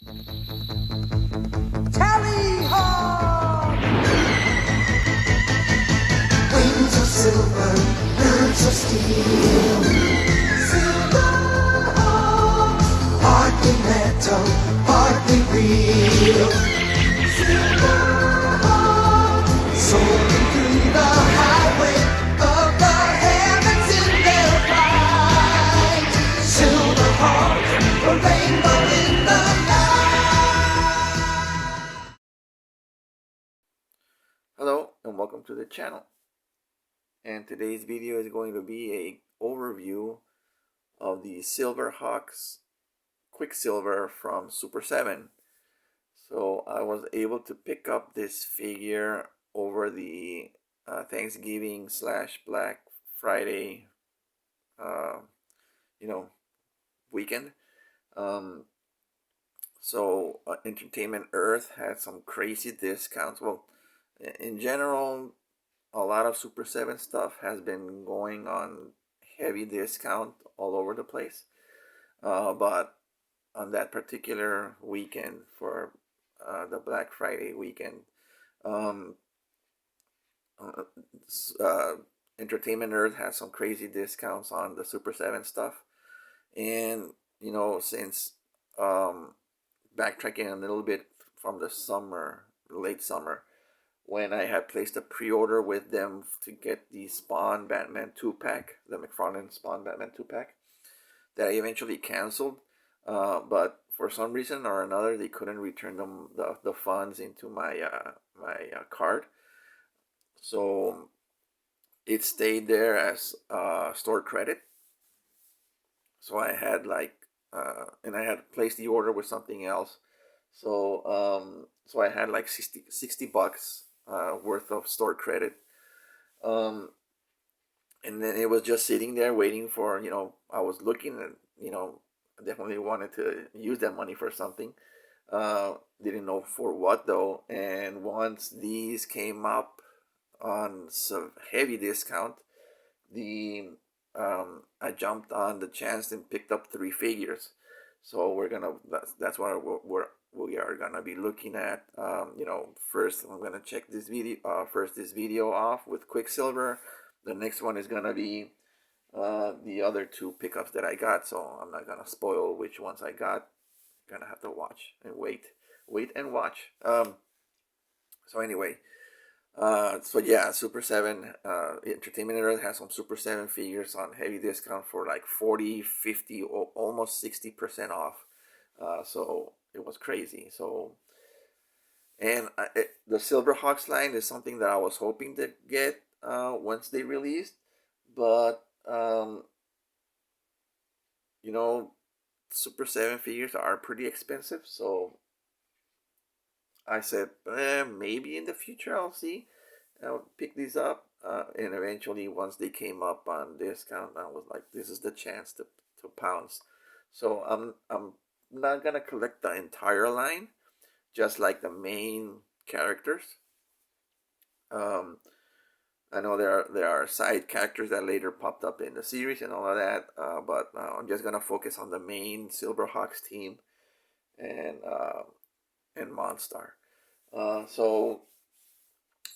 Tally ho! Wings of silver, birds of steel. Silverhawks, partly metal, partly real. Silverhawks, soaring through the highway of the heavens in their flight. Silverhawks, a rainbow in the night. Hello and welcome to the channel, and today's video is going to be a overview of the Silverhawks Quicksilver from Super7. So I was able to pick up this figure over the Thanksgiving / Black Friday weekend. Entertainment Earth had some crazy discounts. Well, in general, a lot of Super7 stuff has been going on heavy discount all over the place. But on that particular weekend, for the Black Friday weekend, Entertainment Earth has some crazy discounts on the Super7 stuff. And, since backtracking a little bit from the late summer, when I had placed a pre-order with them to get the Spawn Batman 2-pack, the McFarlane Spawn Batman 2-pack, that I eventually canceled. But for some reason or another, they couldn't return the funds into my card. So it stayed there as stored credit. So I had and I had placed the order with something else. So I had like $60 worth of stored credit. And then it was just sitting there waiting for, I was looking and, I definitely wanted to use that money for something. Didn't know for what though. And once these came up on some heavy discount, I jumped on the chance and picked up 3 figures. So that's what we are gonna be looking at. First I'm gonna check this video off with Quicksilver. The next one is gonna be the other 2 pickups that I got. So I'm not gonna spoil which ones I got. Gonna have to watch and wait and watch. So anyway. Super7 Entertainment Earth has some Super7 figures on heavy discount for like 40, 50, or almost 60% off. So it was crazy. So, and the Silverhawks line is something that I was hoping to get once they released, but Super7 figures are pretty expensive, so I said, maybe in the future I'll see. I'll pick these up. And eventually, once they came up on discount, I was like, this is the chance to pounce. So I'm not gonna collect the entire line, just like the main characters. I know there are side characters that later popped up in the series and all of that, but I'm just gonna focus on the main Silverhawks team and Monstar. So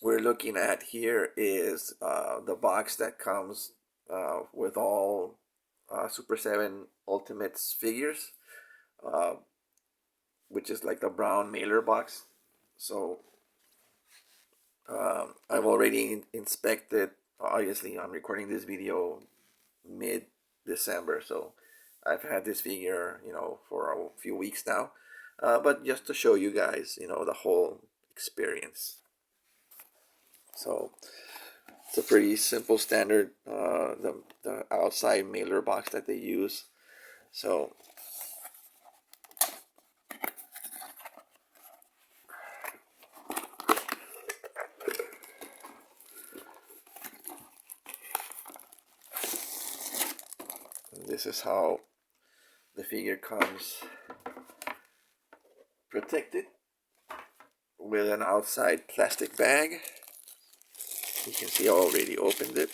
we're looking at here is the box that comes with all Super7 Ultimates figures, which is like the brown mailer box. So I've already inspected. Obviously, I'm recording this video mid-December, so I've had this figure, for a few weeks now. But just to show you guys, the whole experience. So it's a pretty simple standard, the outside mailer box that they use. So this is how the figure comes protected with an outside plastic bag. You can see I already opened it.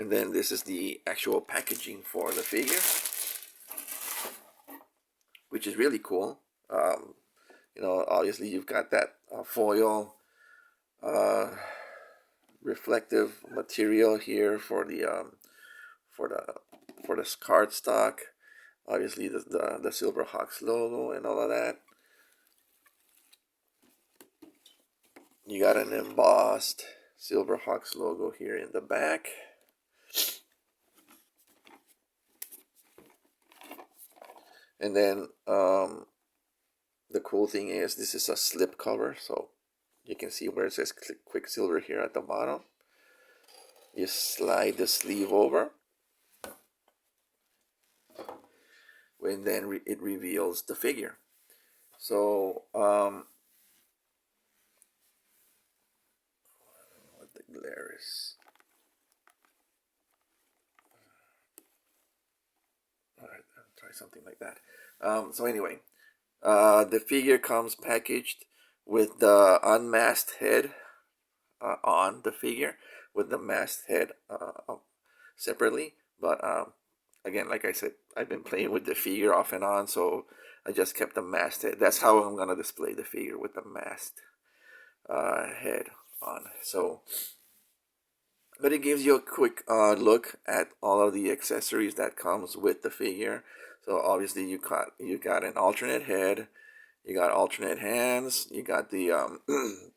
And then this is the actual packaging for the figure, which is really cool. You know, obviously you've got that foil reflective material here for the cardstock. Obviously the Silverhawks logo and all of that. You got an embossed Silverhawks logo here in the back. And then the cool thing is this is a slip cover, so you can see where it says Quicksilver here at the bottom. You slide the sleeve over, and then it reveals the figure. So what the glare is. All right, I'll try something like that. So anyway, the figure comes packaged with the unmasked head on the figure, with the masked head separately. But again, like I said, I've been playing with the figure off and on, so I just kept the masked head. That's how I'm gonna display the figure, with the masked head on. So, but it gives you a quick look at all of the accessories that comes with the figure. So obviously you got an alternate head, you got alternate hands, you got the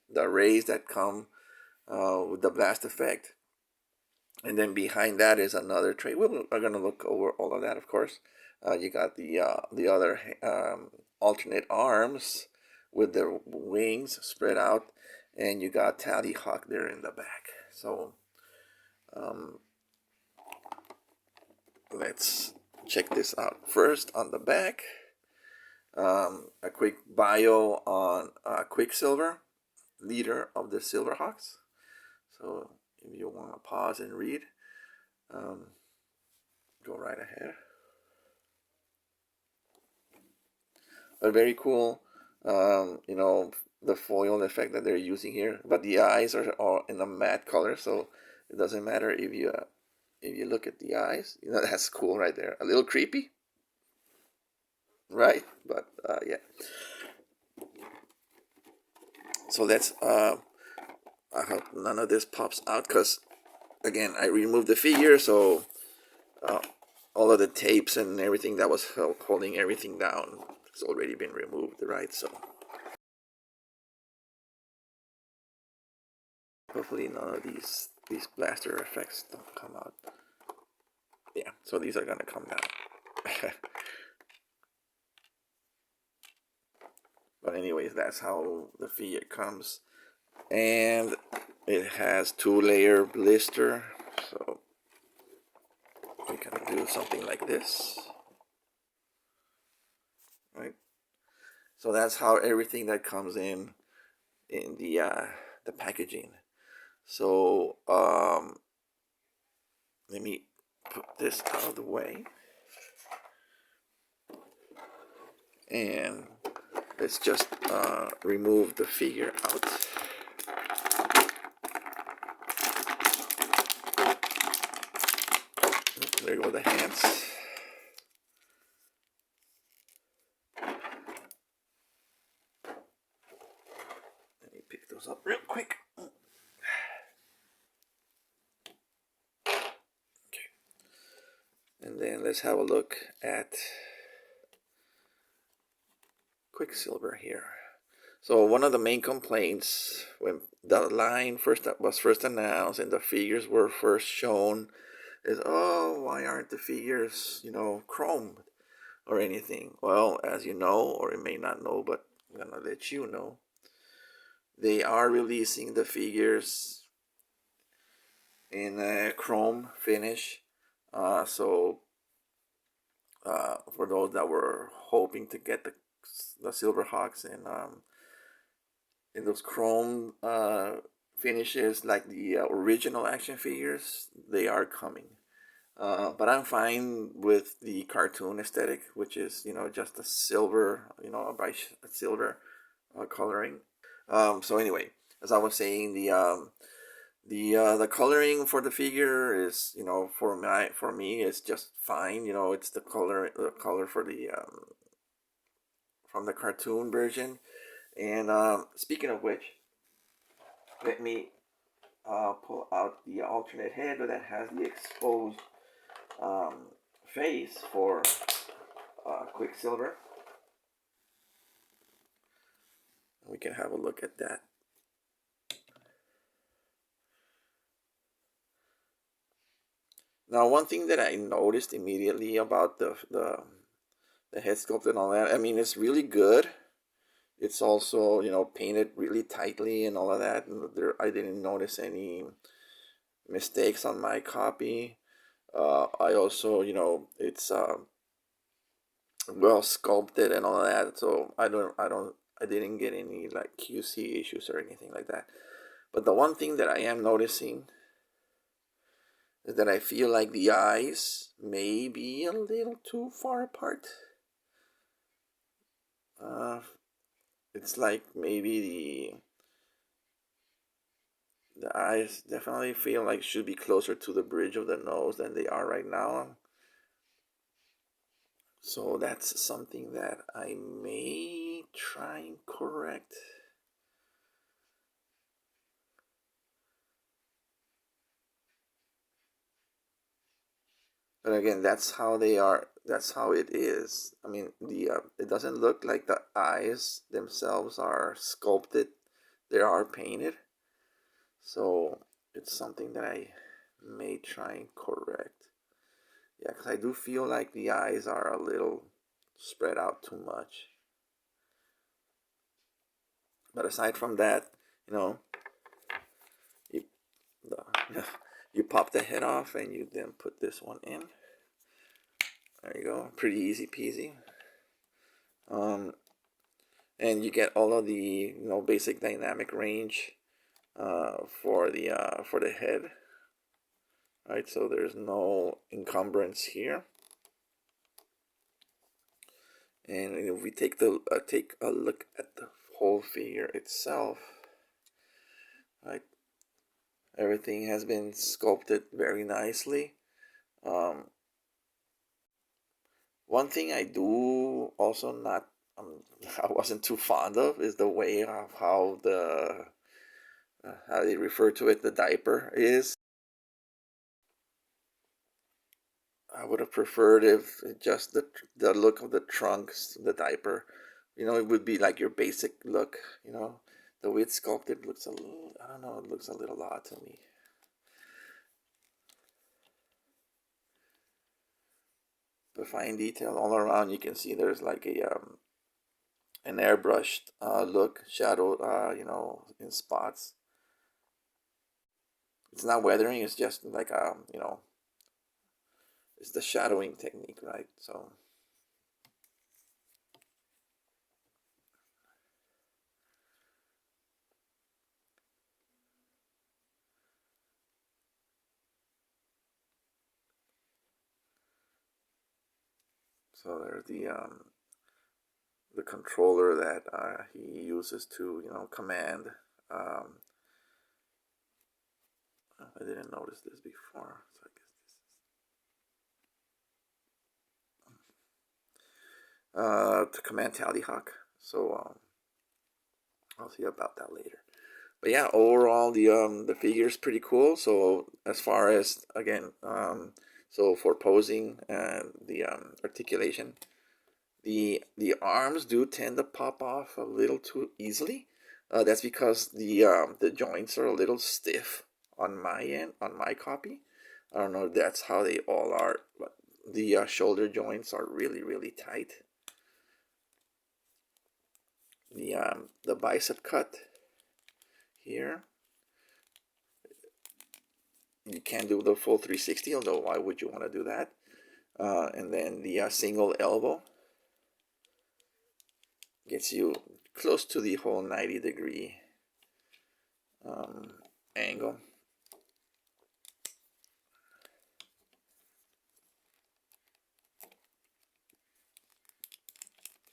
the rays that come with the blast effect, and then behind that is another tray. We're going to look over all of that, of course. You got the other alternate arms with their wings spread out, and you got Tally Hawk there in the back. So let's check this out. First, on the back, a quick bio on Quicksilver, leader of the Silverhawks. So if you want to pause and read, go right ahead. But very cool, you know, the foil effect that they're using here. But the eyes are all in a matte color, so it doesn't matter if you look at the eyes. You know, that's cool right there. A little creepy, right? But yeah. So let's I hope none of this pops out, because again, I removed the figure, so all of the tapes and everything that was holding everything down has already been removed, right? So hopefully none of these blaster effects don't come out. Yeah, so these are gonna come down. But anyways, that's how the figure comes, and it has 2-layer blister, so we can do something like this, right? So that's how everything that comes in the packaging. So let me put this out of the way, and let's just remove the figure out. There go the hands. Let me pick those up real quick. Okay. And then let's have a look at Quicksilver here. So one of the main complaints when the line was first announced and the figures were first shown is, oh, why aren't the figures, you know, chromed or anything? Well, as you know, or you may not know, but I'm gonna let you know, they are releasing the figures in a chrome finish. So for those that were hoping to get the Silverhawks in those chrome finishes like the original action figures, they are coming. But I'm fine with the cartoon aesthetic, which is, you know, just a silver, you know, a bright silver coloring. So anyway, as I was saying, The coloring for the figure is, for me is just fine. It's the color for the from the cartoon version. And speaking of which, let me pull out the alternate head that has the exposed um, face for Quicksilver. We can have a look at that. Now, one thing that I noticed immediately about the head sculpt and all that, I mean, it's really good. It's also, painted really tightly and all of that. And I didn't notice any mistakes on my copy. I also, it's well sculpted and all of that. So I didn't get any like QC issues or anything like that. But the one thing that I am noticing is that I feel like the eyes may be a little too far apart. It's like maybe the eyes definitely feel like should be closer to the bridge of the nose than they are right now. So that's something that I may try and correct. But again, that's how they are. That's how it is. I mean, it doesn't look like the eyes themselves are sculpted. They are painted. So it's something that I may try and correct. Yeah, because I do feel like the eyes are a little spread out too much. But aside from that, you know, you, you pop the head off and you then put this one in. There you go, pretty easy peasy. And you get all of the basic dynamic range for the head. Right, so there's no encumbrance here. And if we take a look at the whole figure itself, right, everything has been sculpted very nicely. One thing I do also not I wasn't too fond of is the way of how how they refer to it, the diaper is. I would have preferred if just the look of the trunks, the diaper, it would be like your basic look. The way it's sculpted looks a little, I don't know, it looks a little odd to me. But fine detail all around, you can see there's like an airbrushed look, shadow, in spots. It's not weathering, it's just like it's the shadowing technique, right? So there's the controller that he uses to command. I didn't notice this before, so I guess this is to command Tallyhawk. So I'll see about that later. But yeah, overall the figure is pretty cool. So as far as again, so for posing and the articulation, the arms do tend to pop off a little too easily. That's because the joints are a little stiff on my end, on my copy. I don't know if that's how they all are, but the shoulder joints are really tight. The bicep cut here, you can't do the full 360, although why would you want to do that? And then the single elbow gets you close to the whole 90-degree angle.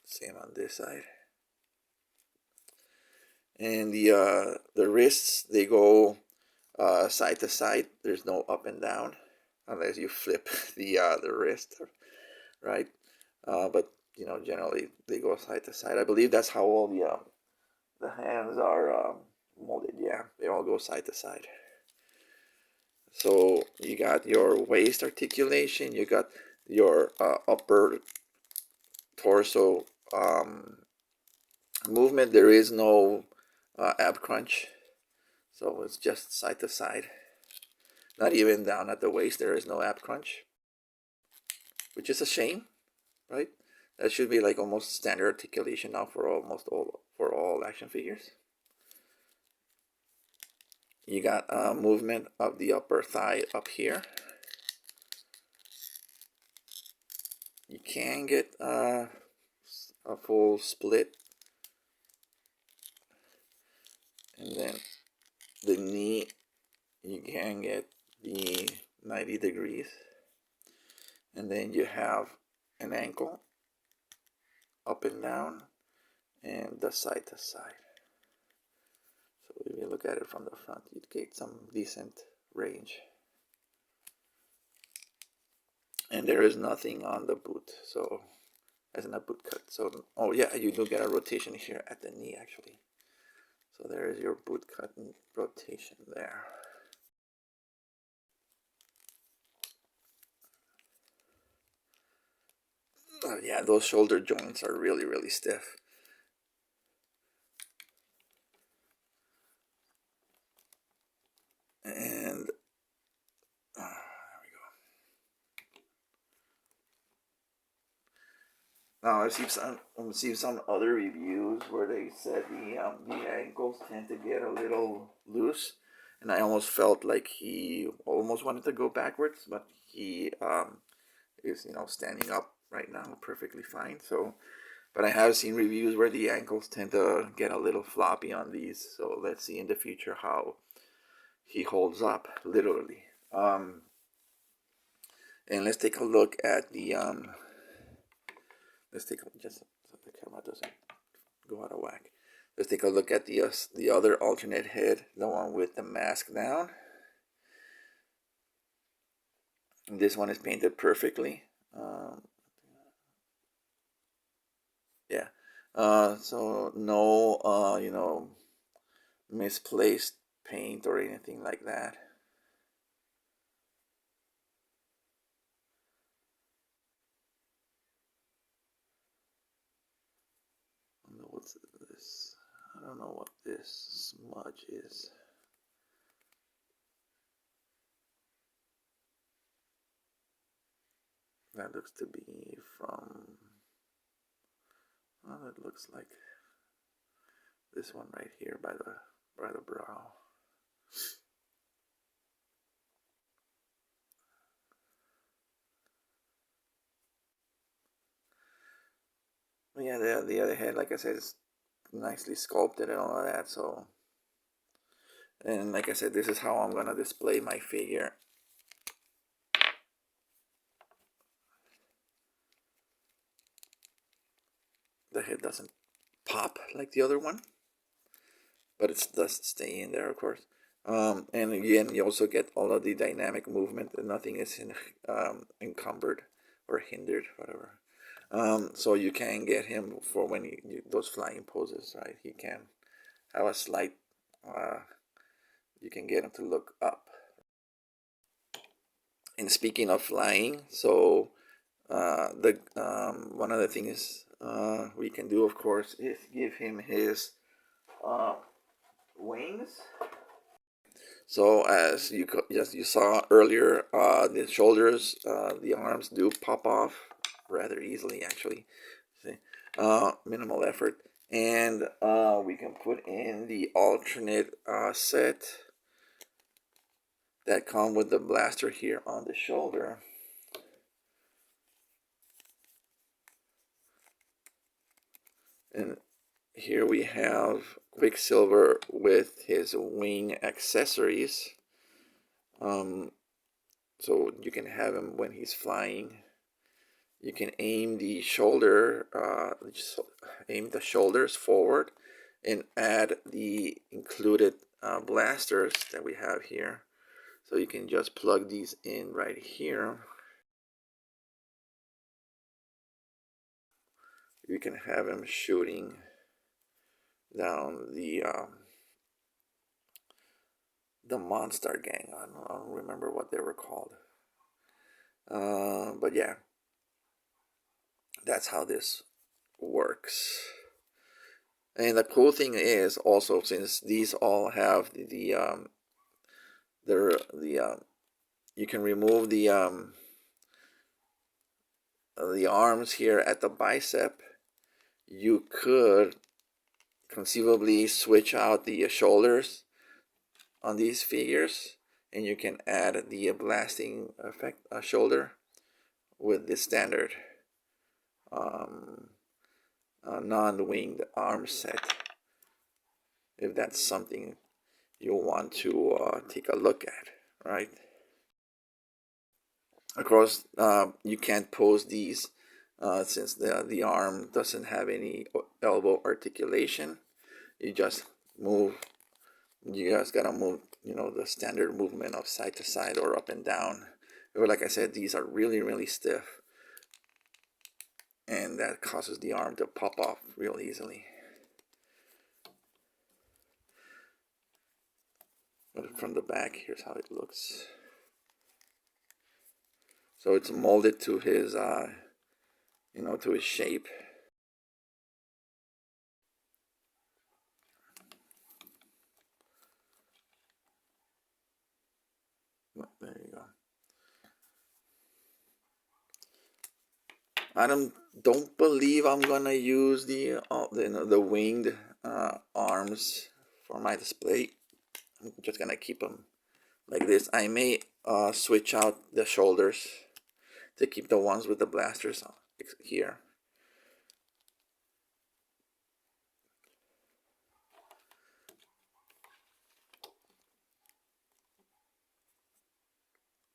Same on this side. And the wrists, they go side to side. There's no up and down unless you flip the wrist, right? But you know, generally they go side to side. I believe that's how all the hands are molded. Yeah, they all go side to side. So you got your waist articulation, you got your upper torso movement. There is no ab crunch, so it's just side to side. Not even down at the waist, there is no ab crunch, which is a shame, right? That should be like almost standard articulation now for all action figures. You got movement of the upper thigh up here. You can get a full split, and then the knee, you can get the 90 degrees, and then you have an ankle up and down and the side to side. So if you look at it from the front, you'd get some decent range. And there is nothing on the boot, so as in a boot cut. So, oh yeah, you do get a rotation here at the knee actually. So there is your boot cut and rotation there. Yeah, those shoulder joints are really, really stiff. And there we go. Now I've seen some other reviews where they said the ankles tend to get a little loose, and I almost felt like he almost wanted to go backwards, but he is, you know, standing up right now perfectly fine. So, but I have seen reviews where the ankles tend to get a little floppy on these. So let's see in the future how he holds up, literally. And let's take a look at the let's take just so the camera doesn't go out of whack. Let's take a look at the other alternate head, the one with the mask down. And this one is painted perfectly. Yeah. So no you know, misplaced paint or anything like that. What's this? I don't know what this smudge is. That looks to be from, well, it looks like this one right here by the brow. But yeah, the other head, like I said, is nicely sculpted and all of that. So, and like I said, this is how I'm gonna display my figure. The head doesn't pop like the other one, but it does stay in there, of course. And again, you also get all of the dynamic movement, and nothing is encumbered or hindered, whatever. So you can get him for when those flying poses, right? He can have a slight, you can get him to look up. And speaking of flying, so one of the things we can do, of course, is give him his wings. So as you saw earlier, the shoulders, the arms do pop off rather easily, actually. See, minimal effort, and we can put in the alternate set that come with the blaster here on the shoulder. And here we have Quicksilver with his wing accessories. So you can have him when he's flying. You can aim the shoulder, aim the shoulders forward, and add the included blasters that we have here. So you can just plug these in right here. You can have him shooting down the Monster Gang. I don't remember what they were called. But yeah, that's how this works. And the cool thing is also, since these all have you can remove the arms here at the bicep. You could conceivably switch out the shoulders on these figures, and you can add the blasting effect shoulder with the standard non-winged arm set, if that's something you want to take a look at, right? Of course, you can't pose these since the arm doesn't have any elbow articulation. You just move. You just gotta move, the standard movement of side to side or up and down. But like I said, these are really, really stiff, and that causes the arm to pop off real easily. But from the back, here's how it looks. So it's molded to his, to his shape. There you go. I don't believe I'm gonna use the winged arms for my display. I'm just gonna keep them like this. I may switch out the shoulders to keep the ones with the blasters here.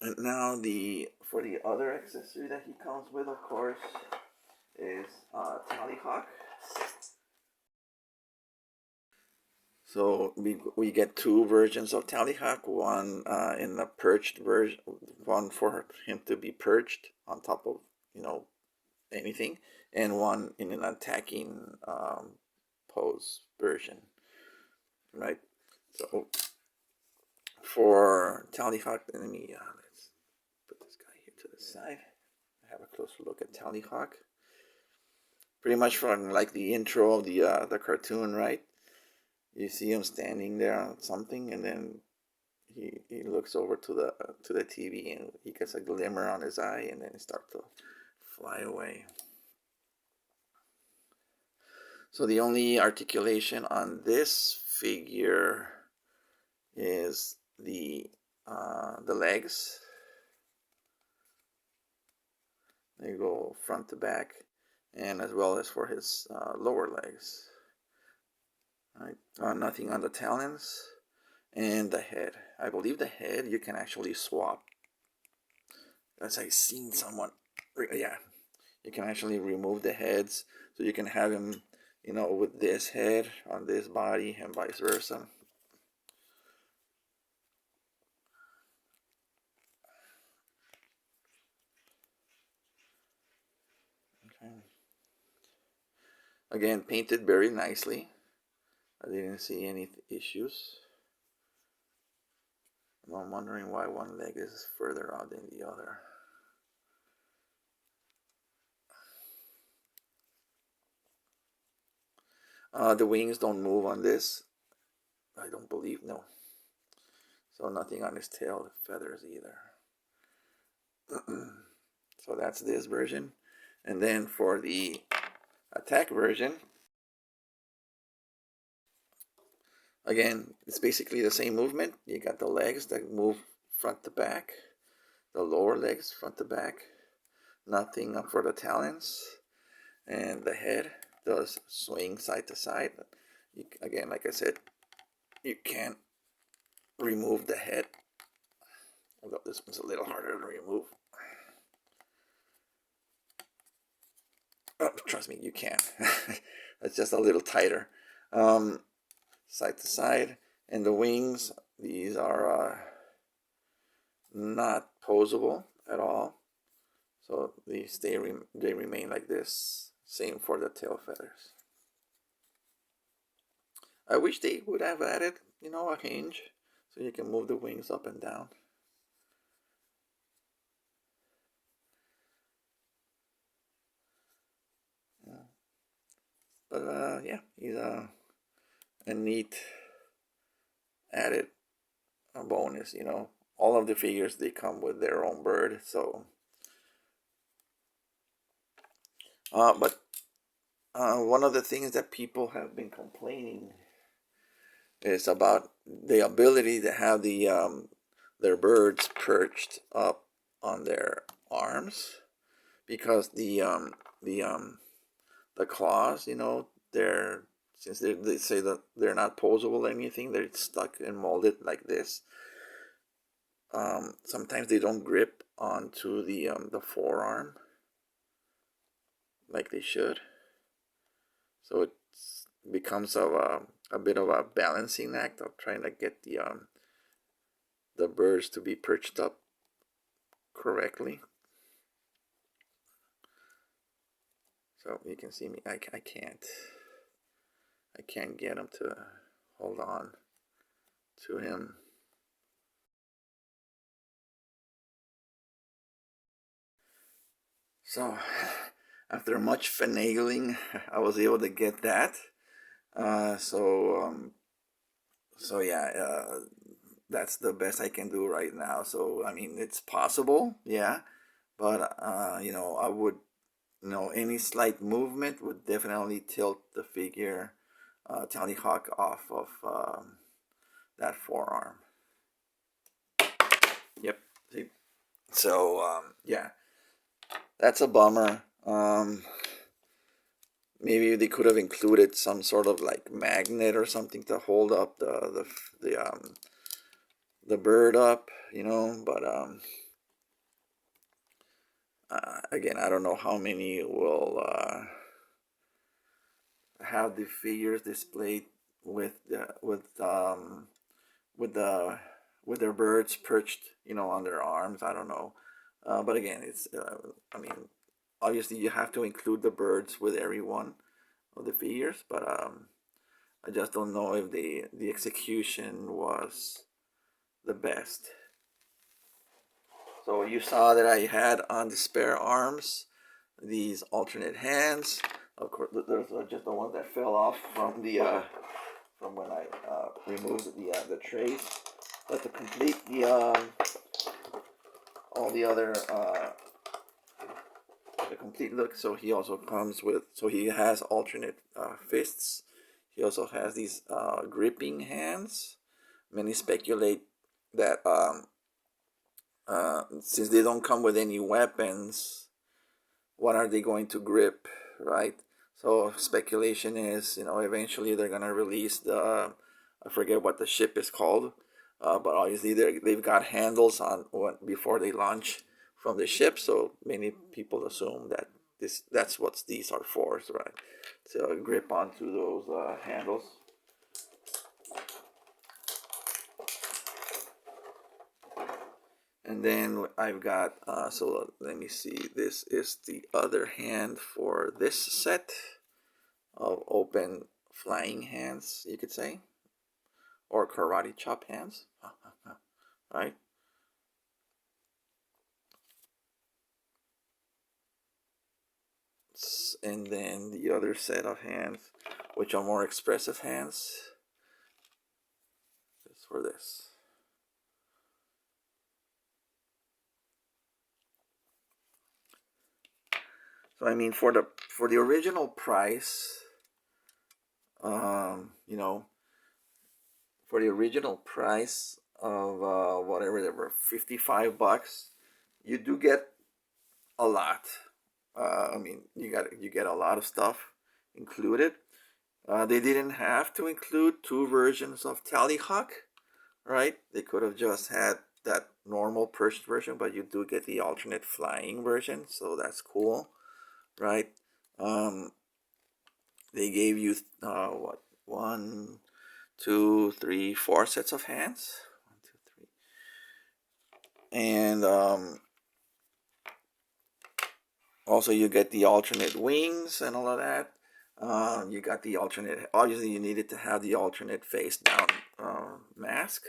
And now for the other accessory that he comes with, of course, is Tallyhawk. So we get two versions of Tallyhawk, one in the perched version, one for him to be perched on top of anything, and one in an attacking pose version, right? So for Tallyhawk, let me let's put this guy here to the side. Have a closer look at Tallyhawk. Pretty much from like the intro of the cartoon, right? You see him standing there on something, and then he looks over to the TV, and he gets a glimmer on his eye, and then he starts to fly away. So the only articulation on this figure is the legs. They go front to back, and as well as for his lower legs. Right, nothing on the talons and the head. I believe the head you can actually swap. As I've seen someone, yeah, you can actually remove the heads, so you can have him, with this head on this body and vice versa. Okay. Again, painted very nicely. I didn't see any issues. I'm wondering why one leg is further out than the other. The wings don't move on this. I don't believe, no. So nothing on his tail feathers either. So that's this version. And then for the attack version, again, it's basically the same movement. You got the legs that move front to back, the lower legs front to back, nothing for the talons, and the head does swing side to side. Again, like I said, you can't remove the head, although this one's a little harder to remove. Oh, trust me, you can. It's just a little tighter. Side to side, And the wings, these are not posable at all, so they remain like this. Same for the tail feathers. I wish they would have added, a hinge so you can move the wings up and down. But yeah, he's a neat added bonus. All of the figures, they come with their own bird. So, but one of the things that people have been complaining is about the ability to have their birds perched up on their arms, because the claws, they're since they say that they're not posable or anything, they're stuck and molded like this. Sometimes they don't grip onto the forearm like they should, so it becomes a bit of a balancing act of trying to get the birds to be perched up correctly. So you can see me, I can't get him to hold on to him. So after much finagling, I was able to get that. So yeah, that's the best I can do right now. So I mean, it's possible, yeah, but I would, any slight movement would definitely tilt the figure, Tallyhawk, off of that forearm. Yep. See? So yeah, that's a bummer. Maybe they could have included some sort of like magnet or something to hold up the bird up, But again, I don't know how many will have the figures displayed with their birds perched, on their arms. I don't know, but again, it's I mean, obviously you have to include the birds with every one of the figures, but I just don't know if the execution was the best. So you saw that I had on the spare arms these alternate hands. Of course, there's just the ones that fell off from from when I removed the trays. But to complete all the other the complete look, so he also comes with, so he has alternate fists. He also has these gripping hands. Many speculate that since they don't come with any weapons, what are they going to grip, right? So speculation is, eventually they're gonna release I forget what the ship is called, but obviously they've got handles on before they launch from the ship. So many people assume that that's what these are for, right? To grip onto those handles. And then I've got, so let me see, this is the other hand for this set of open flying hands, you could say, or karate chop hands, right? And then the other set of hands, which are more expressive hands, is for this. So I mean, for the original price, for the original price of whatever they were, $55, you do get a lot. I mean, you get a lot of stuff included. They didn't have to include two versions of Tallyhawk, right? They could have just had that normal perched version, but you do get the alternate flying version, so that's cool, right? They gave you what, 1, 2, 3, 4 sets of hands. 1, 2, 3. And also you get the alternate wings and all of that. You got the alternate, obviously you needed to have the alternate face down mask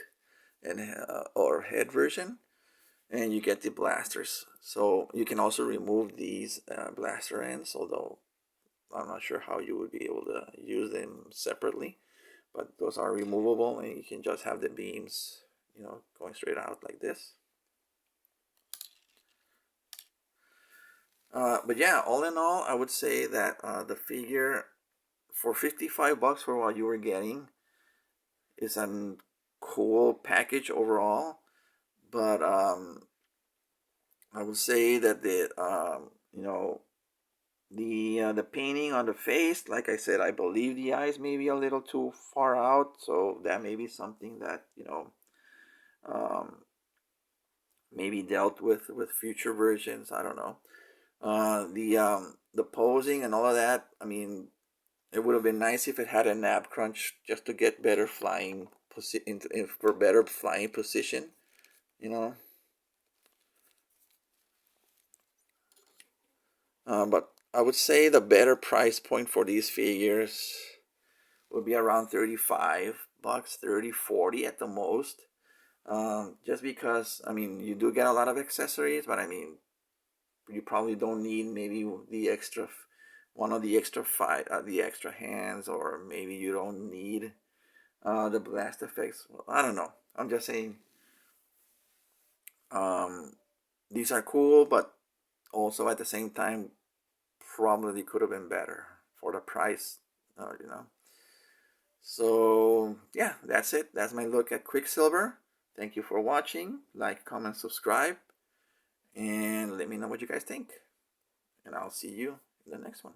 and or head version, and you get the blasters. So you can also remove these blaster ends, although I'm not sure how you would be able to use them separately, but those are removable, and you can just have the beams, you know, going straight out like this. But yeah, all in all, I would say that the figure for $55 for what you were getting is a cool package overall. But I would say that the you know, the painting on the face, like I said, I believe the eyes may be a little too far out, so that may be something that, you know, maybe dealt with future versions. I don't know. The posing and all of that, I mean, it would have been nice if it had a nab crunch just to get better flying for better flying position, you know. But I would say the better price point for these figures would be around $35, 30, 40 at the most. Just because, I mean, you do get a lot of accessories, but I mean, you probably don't need maybe the extra, one of the extra the extra hands, or maybe you don't need the blast effects. Well, I don't know. I'm just saying, these are cool, but also at the same time, probably could have been better for the price, you know. So yeah, that's it. That's my look at Quicksilver. Thank you for watching. Like, comment, subscribe, and let me know what you guys think. And I'll see you in the next one.